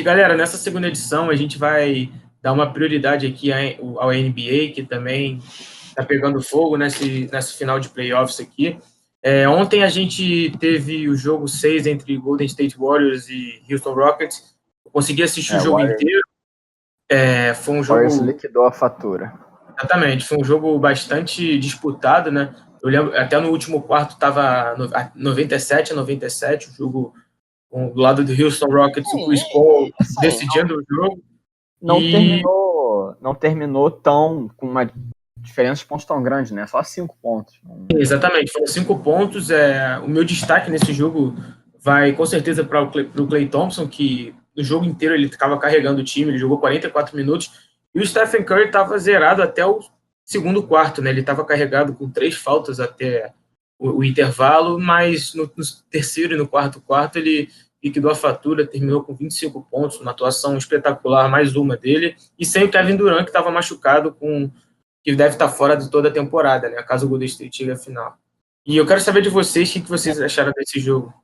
E, galera, nessa segunda edição a gente vai dar uma prioridade aqui ao NBA, que também está pegando fogo nessa final de playoffs aqui. Ontem a gente teve o jogo 6 entre Golden State Warriors e Houston Rockets. Eu consegui assistir o jogo inteiro. Foi um jogo... Warriors liquidou a fatura. Exatamente, foi um jogo bastante disputado, né? Eu lembro, até no último quarto estava 97-97, o jogo do lado do Houston Rockets, o Chris Paul decidindo o jogo. Não terminou com uma diferença de pontos tão grande, né? Só 5 pontos. Exatamente, foram 5 pontos. O meu destaque nesse jogo vai com certeza para o Klay Thompson, que no jogo inteiro ele ficava carregando o time, ele jogou 44 minutos, e o Stephen Curry estava zerado até o segundo quarto, né? Ele estava carregado com 3 faltas até o intervalo, mas no terceiro e no quarto ele liquidou a fatura, terminou com 25 pontos, uma atuação espetacular, mais uma dele, e sem o Kevin Durant, que estava machucado, que deve estar fora de toda a temporada, né, caso o Golden State chegue à final. E eu quero saber de vocês, o que vocês acharam desse jogo.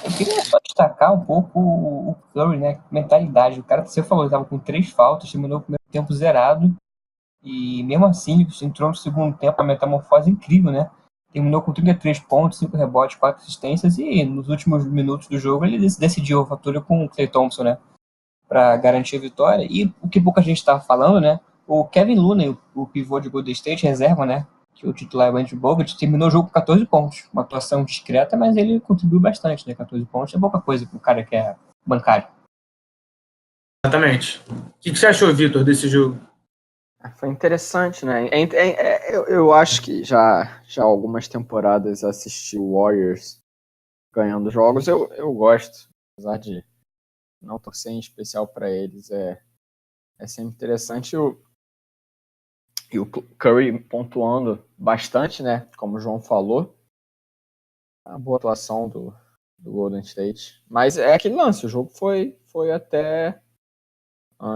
Eu queria só destacar um pouco o Curry, né, mentalidade. O cara, você falou, estava com 3 faltas, terminou o primeiro tempo zerado, e mesmo assim, entrou no segundo tempo, a metamorfose incrível, né? Terminou com 33 pontos, 5 rebotes, 4 assistências, e nos últimos minutos do jogo ele decidiu a fatura com o Klay Thompson, né? Para garantir a vitória. E o que pouca gente estava falando, né? O Kevin Looney, o pivô de Golden State, reserva, né? Que o titular é o Andrew Bogut, terminou o jogo com 14 pontos. Uma atuação discreta, mas ele contribuiu bastante, né? 14 pontos é pouca coisa para o cara que é bancário. Exatamente. O que você achou, Vitor, desse jogo? Foi interessante, né? Eu acho que já algumas temporadas assisti o Warriors ganhando jogos. Eu gosto, apesar de não torcer em especial para eles. É sempre interessante. E o Curry pontuando bastante, né? Como o João falou. A boa atuação do Golden State. Mas é aquele lance, o jogo foi até,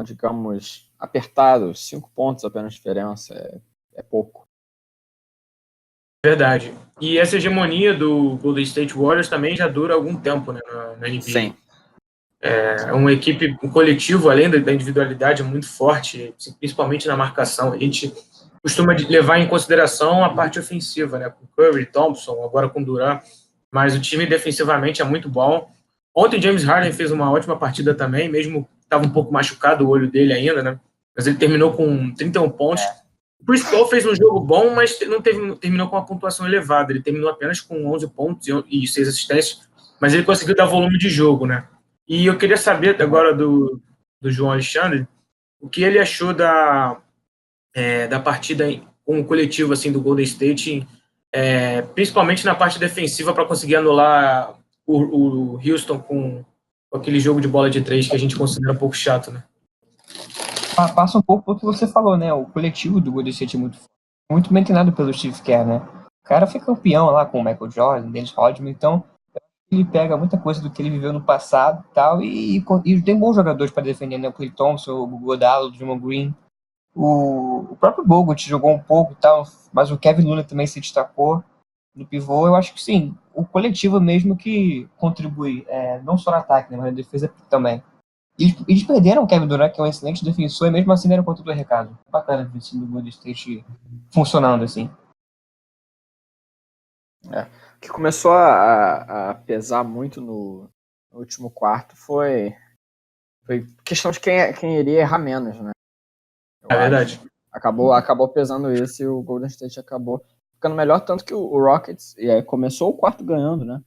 digamos, apertado. 5 pontos apenas de diferença. É pouco. Verdade. E essa hegemonia do Golden State Warriors também já dura algum tempo, né, na NBA. Sim. É uma equipe, um coletivo, além da individualidade, muito forte, principalmente na marcação. A gente costuma levar em consideração a parte ofensiva, né, com Curry, Thompson, agora com Durant, mas o time defensivamente é muito bom. Ontem James Harden fez uma ótima partida também, mesmo estava um pouco machucado o olho dele ainda, né, mas ele terminou com 31 pontos. O Chris Paul fez um jogo bom, mas não terminou com uma pontuação elevada. Ele terminou apenas com 11 pontos e 6 assistências, mas ele conseguiu dar volume de jogo, né? E eu queria saber agora do João Alexandre o que ele achou da partida com o coletivo assim, do Golden State, principalmente na parte defensiva, para conseguir anular o Houston com aquele jogo de bola de 3 que a gente considera um pouco chato, né? Passa um pouco pelo que você falou, né? O coletivo do Golden State é muito bem treinado pelo Steve Kerr, né? O cara foi campeão lá com o Michael Jordan, Dennis Rodman, então ele pega muita coisa do que ele viveu no passado tal, e tem bons jogadores para defender, né? O Klay Thompson, o Godala, o Draymond Green, o próprio Bogut jogou um pouco tal, mas o Kevin Looney também se destacou no pivô. Eu acho que sim, o coletivo mesmo que contribui, não só no ataque, né, mas na defesa também. Eles perderam o Kevin Durant, que é um excelente defensor, e mesmo assim deram conta do recado. Bacana ver esse Golden State funcionando assim. O que começou a pesar muito no último quarto foi questão de quem iria errar menos, né? Verdade. Acabou pesando isso e o Golden State acabou ficando melhor, tanto que o Rockets começou o quarto ganhando, né?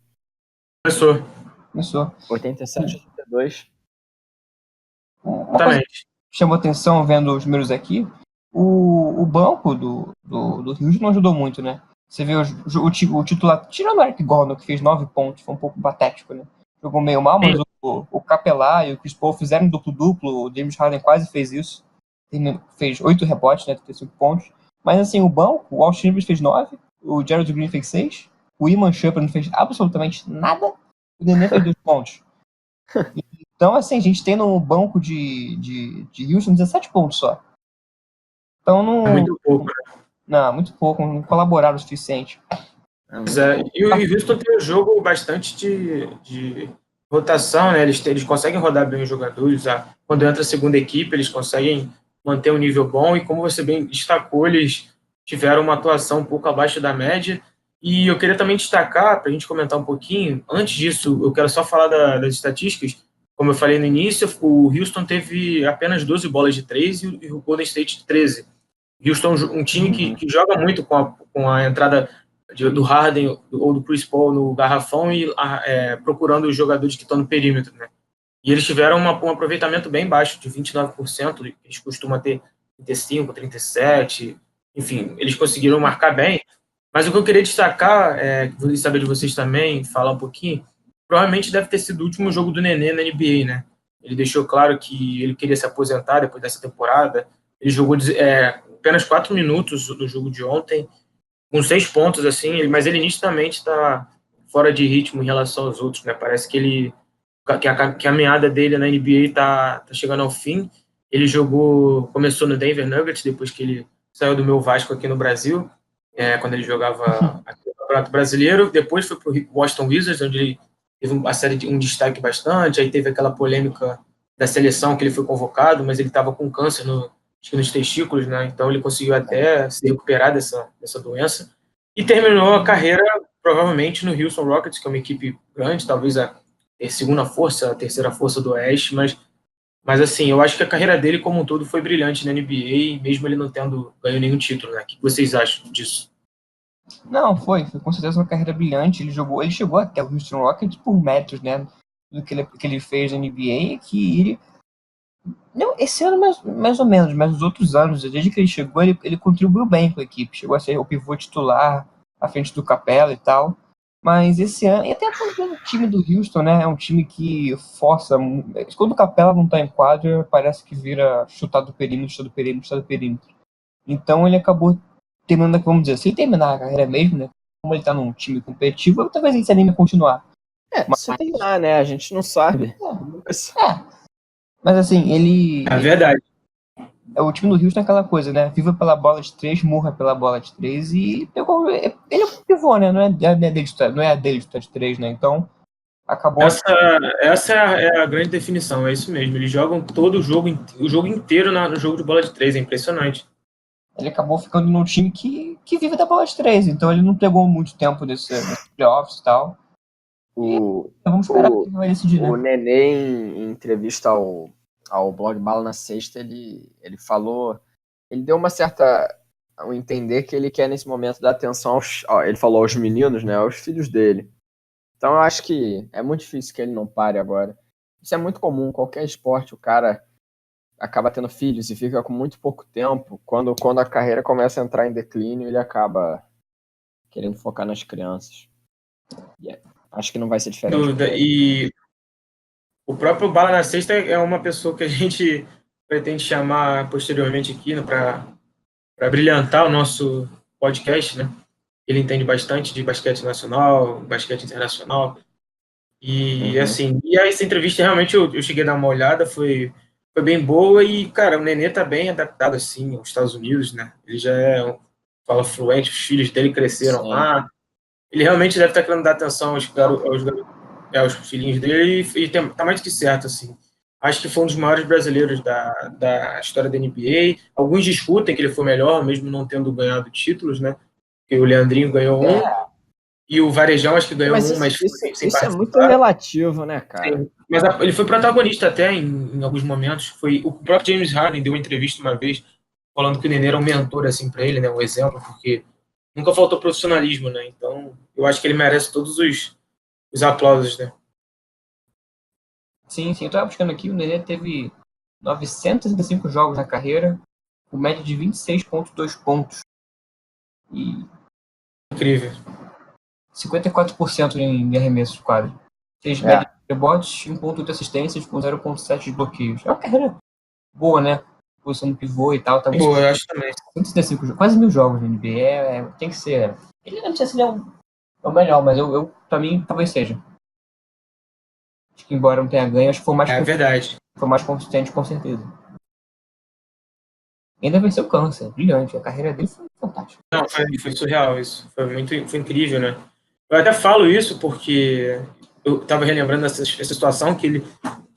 Começou. 87-82. Uma coisa que chamou atenção vendo os números aqui, o banco do Houston não ajudou muito, né? Você vê o titular, tirando o Eric Gordon, que fez 9 pontos, foi um pouco patético, né? Jogou meio mal, mas o Capelá e o Chris Paul fizeram duplo-duplo, o James Harden quase fez isso. Fez 8 rebotes, né? 35 pontos. Mas assim, o banco, o Al Chambers fez 9, o Gerald Green fez 6, o Iman Shumpert não fez absolutamente nada, o Nenê fez 2 pontos. Então, assim, a gente tem no banco de Houston 17 pontos só. Então não. É muito pouco, né? Não, muito pouco, não colaboraram o suficiente. E o Houston tem um jogo bastante de rotação, né? Eles conseguem rodar bem os jogadores. Quando entra a segunda equipe, eles conseguem manter um nível bom. E como você bem destacou, eles tiveram uma atuação um pouco abaixo da média. E eu queria também destacar, para a gente comentar um pouquinho, antes disso, eu quero só falar das estatísticas. Como eu falei no início, o Houston teve apenas 12 bolas de 3 e o Golden State 13. Houston, um time que joga muito com a entrada do Harden ou do Chris Paul no garrafão e procurando os jogadores que estão no perímetro, né? E eles tiveram um aproveitamento bem baixo, de 29%, eles costumam ter 35%, 37%, enfim, eles conseguiram marcar bem. Mas o que eu queria destacar, vou saber de vocês também, falar um pouquinho, provavelmente deve ter sido o último jogo do Nenê na NBA, né? Ele deixou claro que ele queria se aposentar depois dessa temporada. Ele jogou apenas 4 minutos do jogo de ontem, com 6 pontos, assim, mas ele nitidamente está fora de ritmo em relação aos outros, né? Parece que a caminhada dele na NBA está chegando ao fim. Ele começou no Denver Nuggets, depois que ele saiu do meu Vasco aqui no Brasil, quando ele jogava aqui no Campeonato Brasileiro. Depois foi para o Washington Wizards, onde ele teve um destaque bastante. Aí teve aquela polêmica da seleção que ele foi convocado, mas ele estava com câncer nos testículos, né? Então ele conseguiu até se recuperar dessa doença e terminou a carreira provavelmente no Houston Rockets, que é uma equipe grande, talvez a segunda força, a terceira força do Oeste, mas assim, eu acho que a carreira dele como um todo foi brilhante na NBA, mesmo ele não tendo ganho nenhum título, né? O que vocês acham disso? Não, foi com certeza uma carreira brilhante. Ele chegou até o Houston Rockets por méritos, né? Do que ele fez na NBA, que ele. Não, esse ano mais ou menos, mas os outros anos, desde que ele chegou, ele contribuiu bem com a equipe. Chegou a ser o pivô titular, à frente do Capela e tal. Mas esse ano, e até o time do Houston, né? É um time que força. Quando o Capela não tá em quadra, parece que vira chutar do perímetro, chutar do perímetro, chutar do perímetro. Então ele acabou terminando, vamos dizer, se ele terminar a carreira mesmo, né? Como ele tá num time competitivo, talvez ele se anime a continuar. Se terminar, né? A gente não sabe. Mas assim, ele. É verdade. O time do Houston é aquela coisa, né? Viva pela bola de 3, morra pela bola de 3 e pegou. Ele é um pivô, né? Não é a dele de 3, né? Então, acabou. Essa é a grande definição, é isso mesmo. Eles jogam todo o jogo inteiro no jogo de bola de 3, é impressionante. Ele acabou ficando num time que vive da bola de 3, então ele não pegou muito tempo nesse playoffs e tal. Então vamos esperar que ele vai decidir, o né? Nenê, em entrevista ao blog Bala na Sexta, ele falou, ele deu uma certa ao entender que ele quer nesse momento dar atenção ele falou aos meninos, né, aos filhos dele. Então eu acho que é muito difícil que ele não pare agora. Isso é muito comum, qualquer esporte, o cara acaba tendo filhos e fica com muito pouco tempo. Quando a carreira começa a entrar em declínio, ele acaba querendo focar nas crianças. Acho que não vai ser diferente. E o próprio Bala na Sexta é uma pessoa que a gente pretende chamar posteriormente aqui, né, para brilhantar o nosso podcast, né? Ele entende bastante de basquete nacional, basquete internacional. E assim, essa entrevista realmente eu cheguei a dar uma olhada, foi bem boa e, cara, o Nenê tá bem adaptado assim aos Estados Unidos, né? Ele já fala fluente, os filhos dele cresceram lá. Ele realmente deve estar querendo dar atenção aos filhinhos dele e tá mais do que certo, assim. Acho que foi um dos maiores brasileiros da história da NBA. Alguns discutem que ele foi melhor, mesmo não tendo ganhado títulos, né? Porque o Leandrinho ganhou um e o Varejão acho que ganhou mas um, mas isso é muito relativo, né, cara? Sim. Mas ele foi protagonista até em alguns momentos. O próprio James Harden deu uma entrevista uma vez falando que o Nenê era um mentor assim para ele, né, um exemplo, porque nunca faltou profissionalismo, né? Então, eu acho que ele merece todos os aplausos, né? Sim, eu tava buscando aqui, o Nenê teve 965 jogos na carreira, com média de 26,2 pontos. E Incrível. 54% em arremesso de quadra. Fez média de rebotes, 1,8 assistências com 0,7 de bloqueios. É uma carreira boa, né? Posição do pivô e tal. Boa, eu acho também. 165, quase 1.000 jogos na NBA. Tem que ser. Ele não sei se ele é o melhor, mas pra mim, talvez seja. Acho que embora não tenha ganho, acho que foi mais verdade. Foi mais consistente, com certeza. Ainda venceu o câncer, brilhante. A carreira dele foi fantástica. Não, foi surreal isso. Foi incrível, né? Eu até falo isso porque eu estava relembrando essa situação que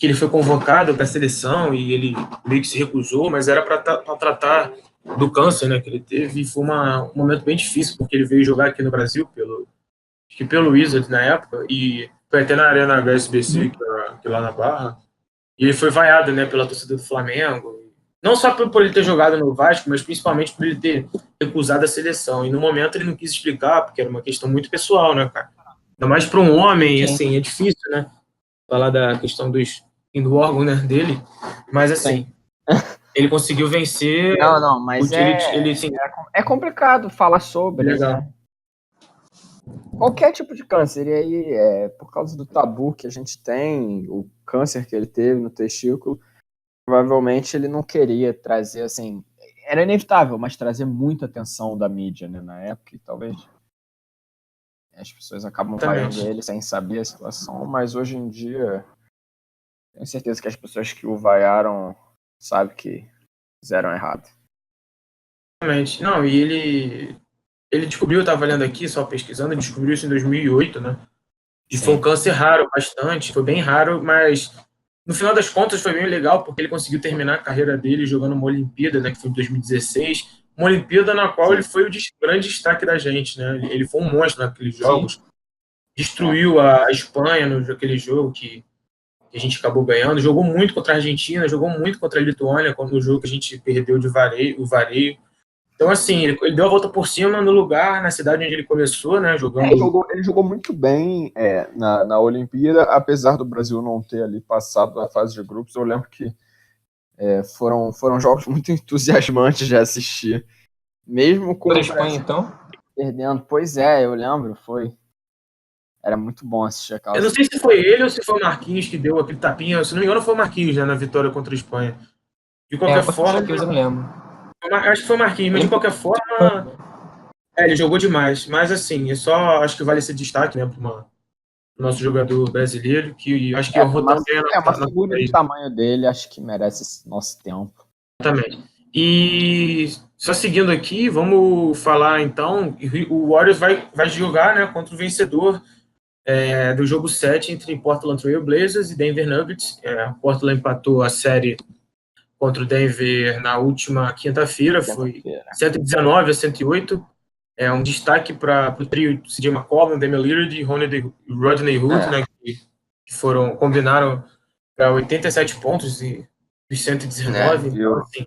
ele foi convocado para a seleção e ele meio que se recusou, mas era para tratar do câncer, né, que ele teve, e foi um momento bem difícil, porque ele veio jogar aqui no Brasil, acho que pelo Wizards na época, e foi até na Arena HSBC, que é lá na Barra, e ele foi vaiado, né, pela torcida do Flamengo, não só por ele ter jogado no Vasco, mas principalmente por ele ter recusado a seleção, e no momento ele não quis explicar, porque era uma questão muito pessoal, né, cara? Ainda mais para um homem, Sim. assim, é difícil, né, falar da questão do órgão, né, dele, mas assim, ele conseguiu vencer. Não, mas assim, é complicado falar sobre, legal. né? Qualquer tipo de câncer, e aí, por causa do tabu que a gente tem, o câncer que ele teve no testículo, provavelmente ele não queria trazer, assim, era inevitável, mas trazer muita atenção da mídia, né, na época, e talvez as pessoas acabam vaiando ele sem saber a situação, mas hoje em dia, tenho certeza que as pessoas que o vaiaram sabem que fizeram errado. Exatamente. Não, e ele descobriu, eu estava lendo aqui, só pesquisando, ele descobriu isso em 2008, né? E foi um câncer raro, bastante, foi bem raro, mas no final das contas foi bem legal, porque ele conseguiu terminar a carreira dele jogando uma Olimpíada, né, que foi em 2016, uma Olimpíada na qual ele foi o grande destaque da gente, né? Ele foi um monstro naqueles jogos, destruiu a Espanha naquele jogo que a gente acabou ganhando, jogou muito contra a Argentina, jogou muito contra a Lituânia, no jogo que a gente perdeu de vareio. Então, assim, ele deu a volta por cima no lugar, na cidade onde ele começou, né, jogando. Ele jogou muito bem na Olimpíada, apesar do Brasil não ter ali passado da fase de grupos. Eu lembro que foram jogos muito entusiasmantes de assistir. Mesmo com a Espanha, então? Perdendo. Pois é, eu lembro, foi. Era muito bom assistir aquela. Eu não sei se foi ele ou se foi o Marquinhos que deu aquele tapinha. Se não me engano, foi o Marquinhos, né, na vitória contra a Espanha. De qualquer forma. Eu não lembro. Acho que foi o Marquinhos, mas de qualquer forma. Ele jogou demais. Mas, assim, acho que vale esse destaque, né, para o nosso jogador brasileiro, que acho que errou também uma figura do tamanho dele, acho que merece esse nosso tempo. Exatamente. E só seguindo aqui, vamos falar então, o Warriors vai jogar, né, contra o vencedor do jogo 7 entre Portland Trail Blazers e Denver Nuggets. Portland empatou a série contra o Denver na última quinta-feira, foi 119-108. Um destaque para o trio CJ McCollum, Damian Lillard e Rodney Hood, né, que combinaram para 87 pontos e 119. Então, assim,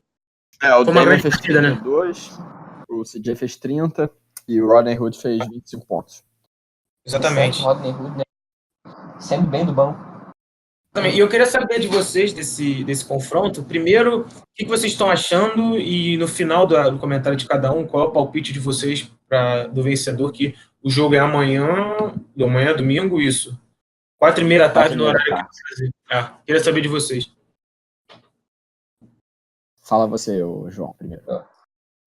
o Damian fez 32, né? O CJ fez 30 e o Rodney Hood fez 25 pontos. Exatamente. Rodney Hood, né? Sempre bem do banco. E eu queria saber de vocês desse confronto. Primeiro, o que vocês estão achando e no final do comentário de cada um, qual é o palpite de vocês do vencedor, que o jogo é amanhã, domingo, isso. 4h30 da tarde no horário aqui do Brasil. Queria saber de vocês. Fala você, João, primeiro.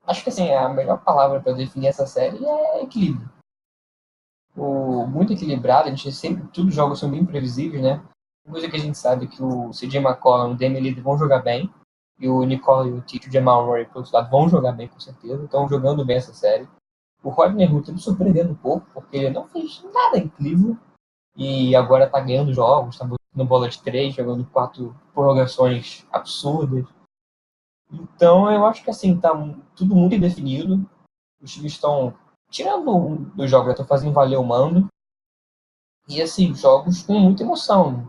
Acho que assim, a melhor palavra para definir essa série é equilíbrio. Muito equilibrado, a gente sempre, todos os jogos são bem previsíveis, né? Uma coisa que a gente sabe é que o CJ McCollum e o Damian Lillard vão jogar bem, e o Nicole e o Tito e o Jamal Murray, por outro lado, vão jogar bem, com certeza. Estão jogando bem essa série. O Rodney Hood está me surpreendendo um pouco, porque ele não fez nada incrível, e agora está ganhando jogos, está botando bola de 3, jogando 4 prorrogações absurdas. Então, eu acho que assim, tá tudo muito indefinido. Os times estão, tirando dos jogos, estão fazendo valer o mando. E assim, jogos com muita emoção,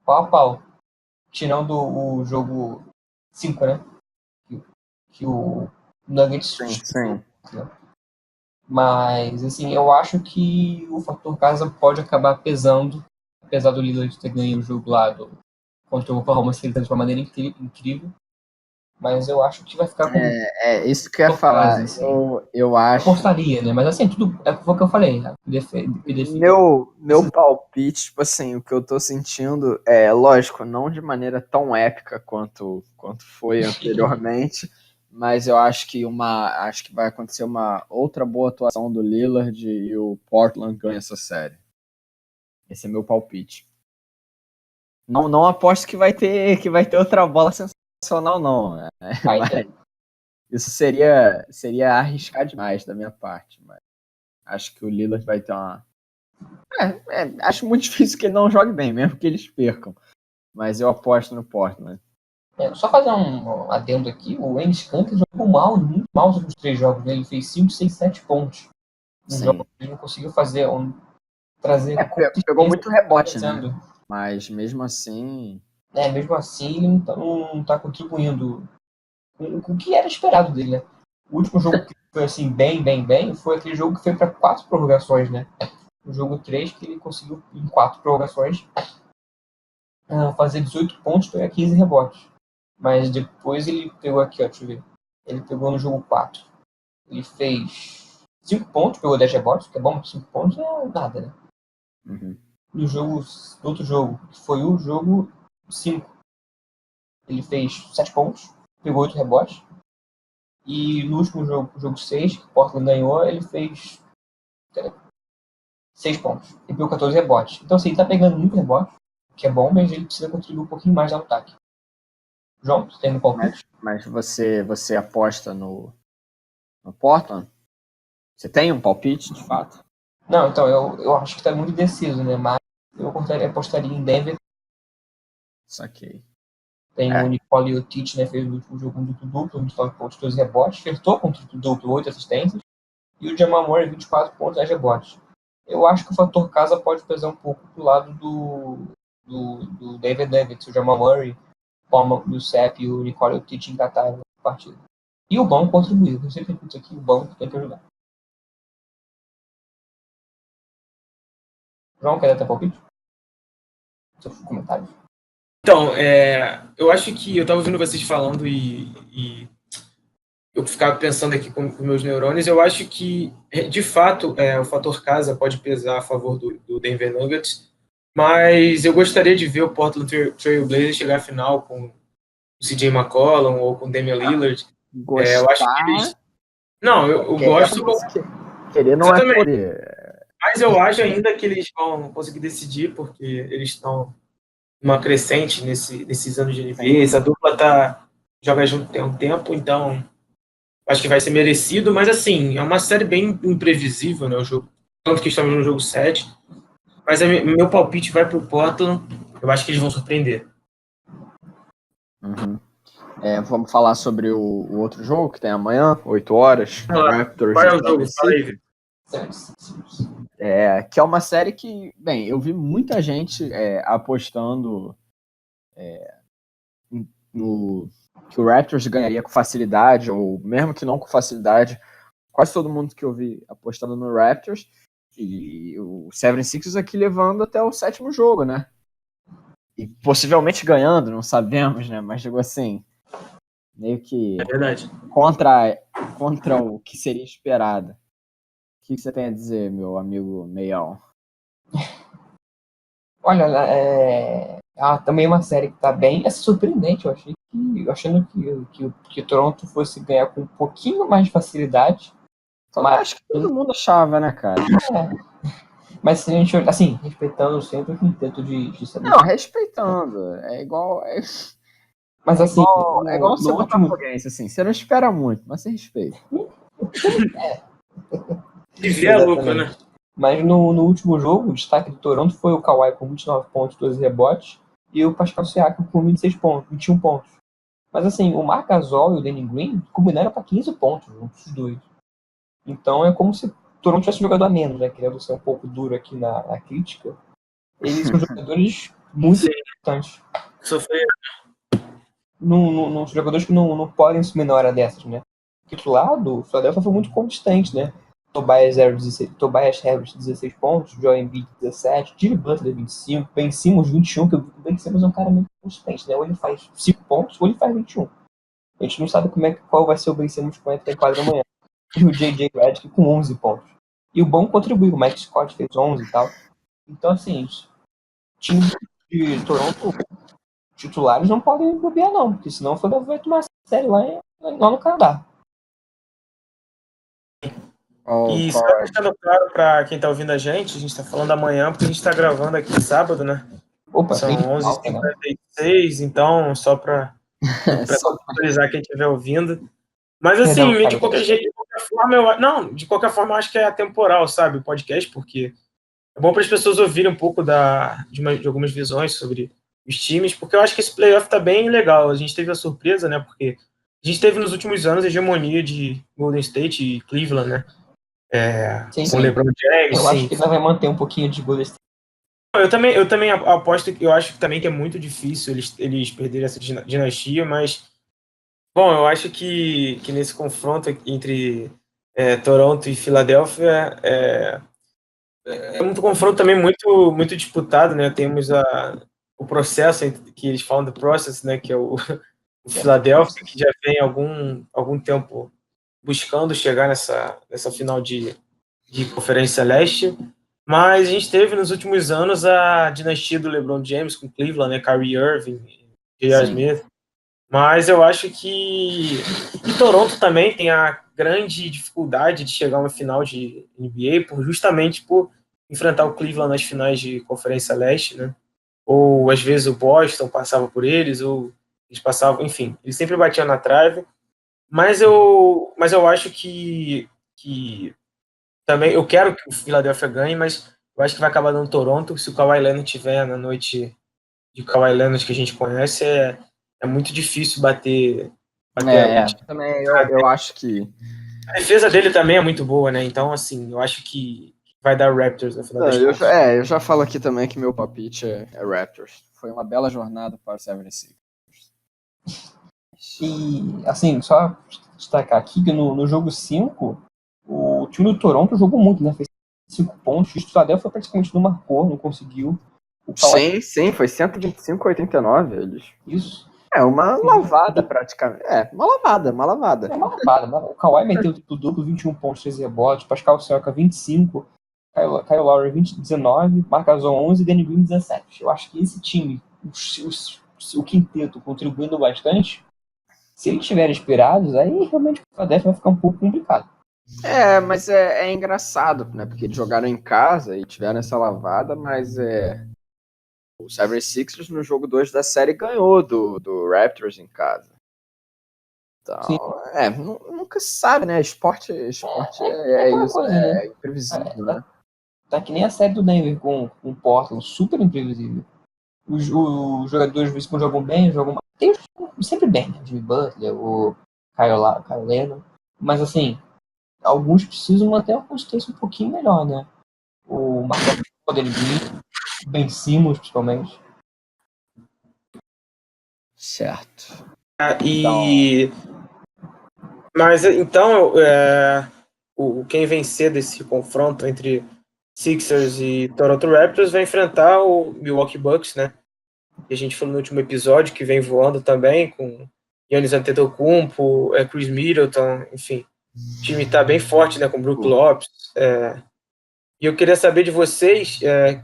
pau a pau. Tirando o jogo 5, né? Que o Nuggets... Sim. Mas, assim, eu acho que o fator casa pode acabar pesando, apesar do Lillard ter ganho o jogo lá contra o Oklahoma City de uma maneira incrível. Mas eu acho que vai ficar com... isso que eu ia falar. Assim. Eu acho... Eu apostaria, né? Mas assim, tudo foi o que eu falei. Meu palpite, tipo assim, o que eu tô sentindo lógico, não de maneira tão épica quanto foi anteriormente, mas eu acho que vai acontecer uma outra boa atuação do Lillard e o Portland ganha essa série. Esse é meu palpite. Não aposto que vai ter outra bola sensacional, não. Né? Isso seria arriscar demais da minha parte, mas acho que o Lillard vai ter uma Acho muito difícil que ele não jogue bem, mesmo que eles percam. Mas eu aposto no Portland. Só fazer um adendo aqui, o Enes Kanter jogou mal, muito mal nos últimos 3 jogos, né? Ele fez 5, 6, 7 pontos. Ele não conseguiu trazer... Pegou muito rebote, né? Mas mesmo assim... mesmo assim ele não tá contribuindo com o que era esperado dele, né? O último jogo que foi assim, bem, foi aquele jogo que foi para 4 prorrogações, né? O jogo 3 que ele conseguiu, em 4 prorrogações, fazer 18 pontos e pegar 15 rebotes. Mas depois ele pegou aqui, ó, deixa eu ver. Ele pegou no jogo 4. Ele fez 5 pontos, pegou 10 rebotes, que é bom, 5 pontos é nada, né? Uhum. No outro jogo, que foi o jogo 5, ele fez 7 pontos, pegou 8 rebotes. E no último jogo, o jogo 6, que o Portland ganhou, ele fez 6 pontos e pegou 14 rebotes. Então, assim, ele tá pegando muito rebote, que é bom, mas ele precisa contribuir um pouquinho mais no ataque. João, você tem um palpite? Mas você aposta no Portland? Você tem um palpite, de fato? Não, então, eu acho que tá muito indeciso, né? Mas eu apostaria em Denver. Saquei. Tem o Nicole Jokic, né? Fez o último jogo um duplo-duplo, 29 pontos, 12 rebotes. Flertou com o triplo-duplo, 8 assistências. E o Jamal Murray, 24 pontos, 10 rebotes. Eu acho que o fator casa pode pesar um pouco pro lado do David Nuggets, o Jamal Murray, o Sepp e o Nicole Jokic engataram na partida. E o banco contribuiu. Eu sempre repito aqui, o banco tem que ajudar. João, quer dar teu palpite? Seus comentários? Então, eu acho que eu estava ouvindo vocês falando e eu ficava pensando aqui com meus neurônios. Eu acho que, de fato, o fator casa pode pesar a favor do Denver Nuggets, mas eu gostaria de ver o Portland Trail Blazers chegar à final com o CJ McCollum ou com o Damian Lillard. Eu acho que eles... Não, eu gosto... Querer não é poder. Mas eu acho ainda que eles vão conseguir decidir, porque eles estão numa crescente nesses anos de NBA. Essa dupla joga junto tem um tempo, então acho que vai ser merecido. Mas, assim, é uma série bem imprevisível, né, o jogo. Tanto que estamos no jogo 7. Mas meu palpite vai pro Portland. Eu acho que eles vão surpreender. Uhum. Vamos falar sobre o outro jogo que tem amanhã, 8 horas. Raptors. Qual é o jogo? Fala aí, Vitor. Que é uma série que, bem, eu vi muita gente apostando que o Raptors ganharia com facilidade, ou mesmo que não com facilidade. Quase todo mundo que eu vi apostando no Raptors, e o 76ers aqui levando até o 7º jogo, né? E possivelmente ganhando, não sabemos, né? Mas digo assim, meio que é verdade. Contra o que seria esperado. O que você tem a dizer, meu amigo Meião? Olha, também uma série que tá bem surpreendente. Eu achando que o Toronto fosse ganhar com um pouquinho mais de facilidade. Mas acho que todo mundo achava, né, cara? Mas se a gente, assim, respeitando sempre o quinteto de saber. Não, respeitando. É igual. Mas assim, é igual ser botafoguense, assim. Você não espera muito, mas você respeita. Viver é louco, né? Mas no último jogo, o destaque do Toronto foi o Kawhi com 29 pontos, 12 rebotes, e o Pascal Siakam com 21 pontos. Mas assim, o Marc Gasol e o Danny Green combinaram para 15 pontos, os dois. Então é como se o Toronto tivesse um jogador a menos, né? Querendo ser um pouco duro aqui na crítica. Eles são jogadores muito importantes. Sofrer. Nos jogadores que não podem assumir na hora dessas, né? O titular do Philadelphia foi muito consistente, né? Tobias Harris, 16 pontos, Joel Embiid, 17, Jimmy Butler, 25, Ben Simmons, 21, que o Ben Simmons é um cara muito consistente, né? Ou ele faz 5 pontos, ou ele faz 21. A gente não sabe qual vai ser o Ben Simmons quando ele tá em quadra amanhã. E o J.J. Redick com 11 pontos. E o bom contribuiu, o Mike Scott fez 11 e tal. Então, assim, time de Toronto, titulares não podem bobear não, porque senão o Philadelphia vai tomar série lá no Canadá. E só deixando claro para quem está ouvindo a gente está falando amanhã, porque a gente está gravando aqui sábado, né? Opa, são 11h56, então só para atualizar quem estiver ouvindo. Mas assim, de qualquer jeito, de qualquer forma, eu acho que é atemporal, sabe, o podcast, porque é bom para as pessoas ouvirem um pouco de algumas visões sobre os times, porque eu acho que esse playoff tá bem legal. A gente teve a surpresa, né? Porque a gente teve nos últimos anos a hegemonia de Golden State e Cleveland, né? Com o LeBron James. Eu acho que ele vai manter um pouquinho de Golden State. Eu também aposto que eu acho também que é muito difícil eles perderem essa dinastia, mas bom, eu acho que nesse confronto entre Toronto e Filadélfia é um confronto também muito disputado, né? Temos o processo que eles falam do process, né? Que é o Philadelphia, que já vem algum tempo buscando chegar nessa final de Conferência Leste. Mas a gente teve nos últimos anos a dinastia do LeBron James com Cleveland, né? Kyrie Irving, J.R. Smith. Mas eu acho que Toronto também tem a grande dificuldade de chegar a uma final de NBA justamente por enfrentar o Cleveland nas finais de Conferência Leste, né? Ou às vezes o Boston passava por eles, ou eles passavam, enfim, eles sempre batiam na trave. Mas eu acho que também eu quero que o Philadelphia ganhe, mas eu acho que vai acabar dando Toronto. Se o Kawhi Leonard tiver na noite de Kawhi Leonard que a gente conhece, é muito difícil bater também eu acho que a defesa dele também é muito boa, né? Então, assim, eu acho que vai dar Raptors no final das contas. Eu já falo aqui também que meu palpite é Raptors. Foi uma bela jornada para o 76ers. E, assim, só destacar aqui que no jogo 5, o time do Toronto jogou muito, né? Fez 5 pontos. O Philadelphia praticamente não marcou, não conseguiu. Sim, foi 125-89 eles. Isso. Uma lavada praticamente. Uma lavada. O Kawhi meteu o duplo, 21 pontos, 13 rebotes. Pascal Siakam, 25. Kyle Lowry, 19. Marc Gasol, 11. Danny Green, 17. Eu acho que esse time, o quinteto, contribuindo bastante, se eles estiverem inspirados, aí realmente o Philadelphia vai ficar um pouco complicado. Mas é engraçado, né? Porque eles jogaram em casa e tiveram essa lavada, mas o 76ers no jogo 2 da série ganhou do Raptors em casa. Então, nunca se sabe, né? Esporte é isso, coisa, né? É imprevisível, né? Tá que nem a série do Denver com o Portland, super imprevisível. Os jogadores de vez em quando jogam bem, jogam mal. Tem sempre bem, né? O Jimmy Butler, o Kyle Leonard. Mas, assim, alguns precisam manter uma consistência um pouquinho melhor, né? O Marcos Green, Ben Simmons, principalmente. Certo. Mas então quem vencer desse confronto entre Sixers e Toronto Raptors vai enfrentar o Milwaukee Bucks, né? Que a gente falou no último episódio, que vem voando também, com Giannis Antetokounmpo, Chris Middleton, enfim. O time está bem forte, né? Com Brook Lopes. E eu queria saber de vocês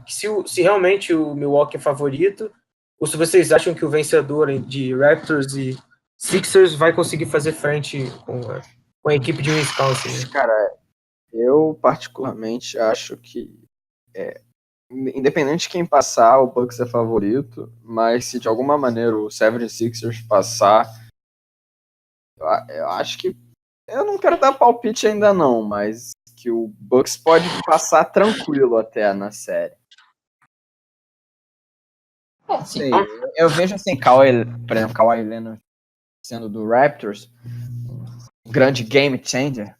se realmente o Milwaukee é favorito, ou se vocês acham que o vencedor de Raptors e Sixers vai conseguir fazer frente com a equipe de Wisconsin. Né? Cara, eu particularmente acho que independente de quem passar, o Bucks é favorito, mas se de alguma maneira o 76ers passar, eu acho que eu não quero dar palpite ainda não, mas que o Bucks pode passar tranquilo até na série. Sim. Eu vejo assim, por exemplo, Kawhi Leonard sendo do Raptors, um grande game changer,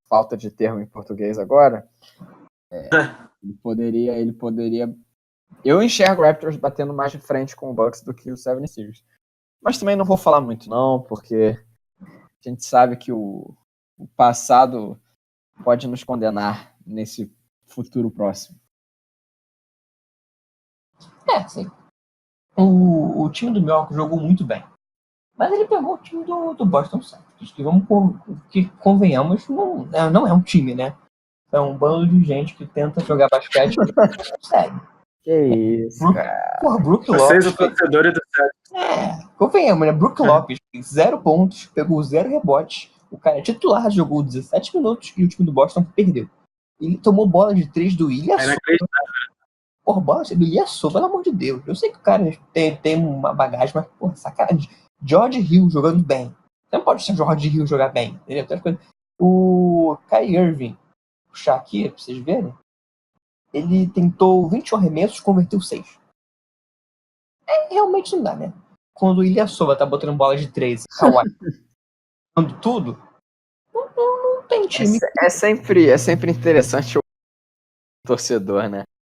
falta de termo em português agora, ele poderia. Eu enxergo o Raptors batendo mais de frente com o Bucks do que o 76ers. Mas também não vou falar muito não, porque a gente sabe que o passado pode nos condenar nesse futuro próximo. Sim. O time do Milwaukee jogou muito bem. Mas ele pegou o time do Boston Celtics, que convenhamos, não é um time, né? É um bando de gente que tenta jogar basquete e não consegue. Que isso, cara. Porra, Brook Vocês, Lopes. o torcedor do Celtics. Convenhamos, né? Brook Lopes, 0 pontos, pegou 0 rebotes. O cara é titular, jogou 17 minutos e o time do Boston perdeu. Ele tomou bola de 3 do Ilyasova. Porra, bola do Ilyasova, pelo amor de Deus. Eu sei que o cara tem uma bagagem, mas, porra, sacanagem. George Hill jogando bem. Você não pode ser George Hill jogar bem, entendeu? O Kyrie Irving, puxar aqui pra vocês verem. ele tentou 21 arremessos, converteu 6. Realmente não dá, né? Quando o Ilyasova tá botando bola de 13, Kawhi, dando tudo, não tem time. É sempre interessante o torcedor, né?